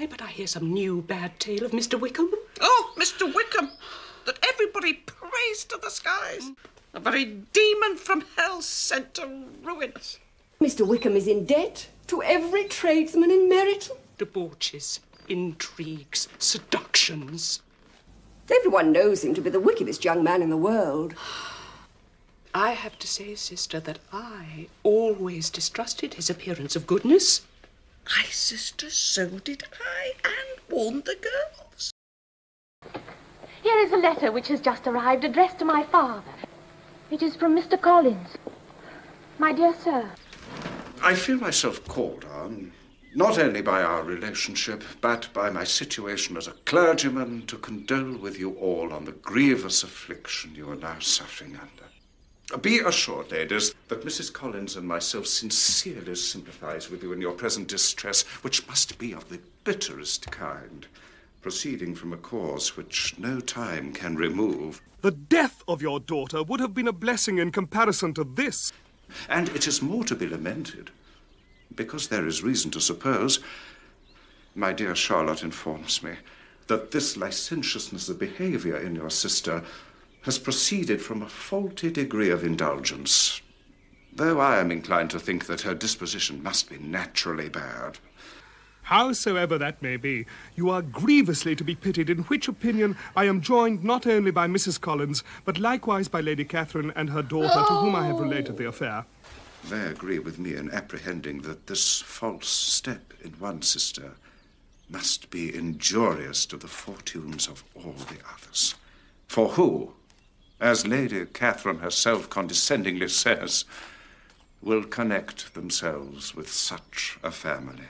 Why, but I hear some new bad tale of Mr. Wickham. Oh, Mr. Wickham, that everybody praised to the skies. A very demon from hell sent to ruin us. Mr. Wickham is in debt to every tradesman in Meryton. Debauches, intrigues, seductions. Everyone knows him to be the wickedest young man in the world. I have to say, sister, that I always distrusted his appearance of goodness. Aye, sister, so did I, and warned the girls. Here is a letter which has just arrived, addressed to my father. It is from Mr. Collins. My dear sir. I feel myself called on, not only by our relationship, but by my situation as a clergyman, to condole with you all on the grievous affliction you are now suffering under. Be assured, ladies, that Mrs. Collins and myself sincerely sympathize with you in your present distress, which must be of the bitterest kind, proceeding from a cause which no time can remove. The death of your daughter would have been a blessing in comparison to this. And it is more to be lamented, because there is reason to suppose, my dear Charlotte informs me, that this licentiousness of behavior in your sister has proceeded from a faulty degree of indulgence, though I am inclined to think that her disposition must be naturally bad. Howsoever that may be, you are grievously to be pitied, in which opinion I am joined not only by Mrs. Collins, but likewise by Lady Catherine and her daughter, to whom I have related the affair. They agree with me in apprehending that this false step in one sister must be injurious to the fortunes of all the others. For who, as Lady Catherine herself condescendingly says, will connect themselves with such a family?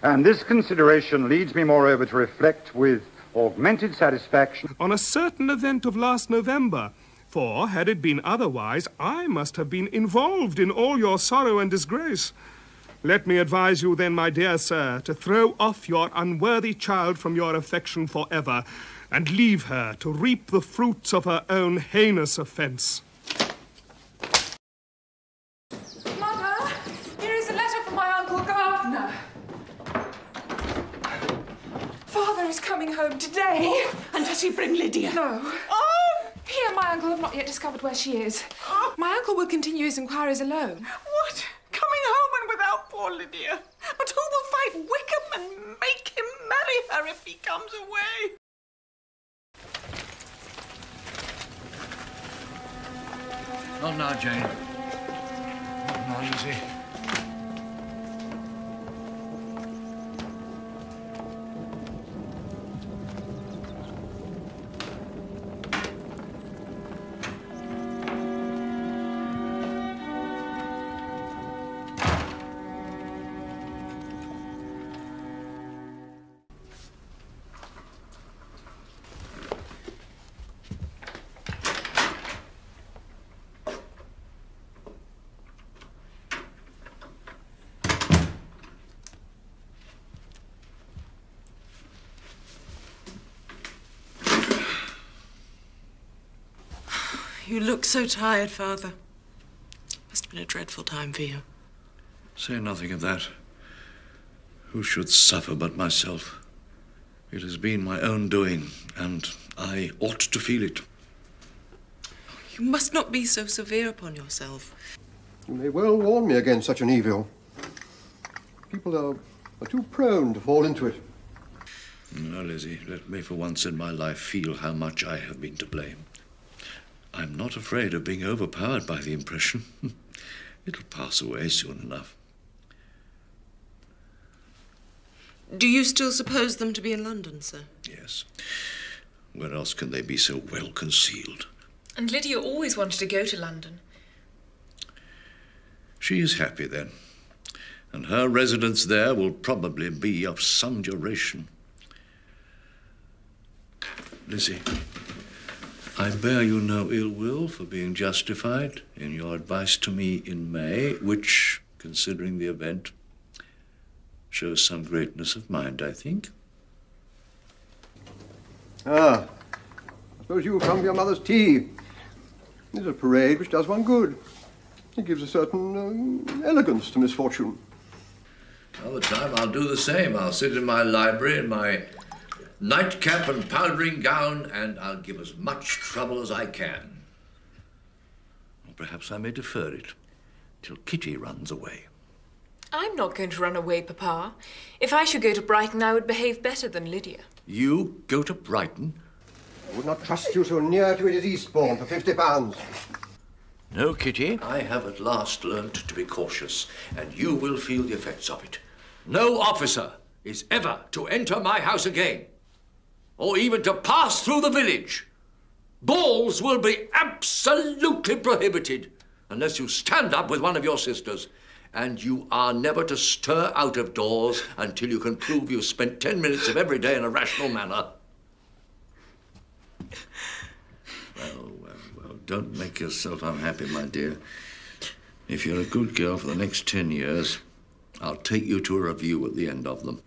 And this consideration leads me, moreover, to reflect with augmented satisfaction on a certain event of last November. For, had it been otherwise, I must have been involved in all your sorrow and disgrace. Let me advise you then, my dear sir, to throw off your unworthy child from your affection forever, and leave her to reap the fruits of her own heinous offence. Mother, here is a letter from my Uncle Gardiner. Father is coming home today. Oh, and does he bring Lydia? No. Oh! He and my uncle have not yet discovered where she is. Oh. My uncle will continue his inquiries alone. What? Coming home and without poor Lydia? But who will fight Wickham and make him marry her if he comes away? Not now, Jane. Not now, Lizzie. You look so tired, Father. Must have been a dreadful time for you. Say nothing of that. Who should suffer but myself? It has been my own doing, and I ought to feel it. You must not be so severe upon yourself. You may well warn me against such an evil. People are too prone to fall into it. No, Lizzie, let me for once in my life feel how much I have been to blame. I'm not afraid of being overpowered by the impression. It'll pass away soon enough. Do you still suppose them to be in London, sir? Yes. Where else can they be so well concealed? And Lydia always wanted to go to London. She is happy then, and her residence there will probably be of some duration. Lizzie, I bear you no ill will for being justified in your advice to me in May, which, considering the event, shows some greatness of mind, I think. Ah, I suppose you have come for your mother's tea. It's a parade which does one good. It gives a certain elegance to misfortune. Another time I'll do the same. I'll sit in my library in my nightcap and powdering gown, and I'll give as much trouble as I can. Or perhaps I may defer it till Kitty runs away. I'm not going to run away, Papa. If I should go to Brighton, I would behave better than Lydia. You go to Brighton? I would not trust you so near to it as Eastbourne for £50. No, Kitty. I have at last learnt to be cautious, and you will feel the effects of it. No officer is ever to enter my house again, or even to pass through the village. Balls will be absolutely prohibited unless you stand up with one of your sisters, and you are never to stir out of doors until you can prove you've spent 10 minutes of every day in a rational manner. Well, don't make yourself unhappy, my dear. If you're a good girl for the next 10 years, I'll take you to a review at the end of them.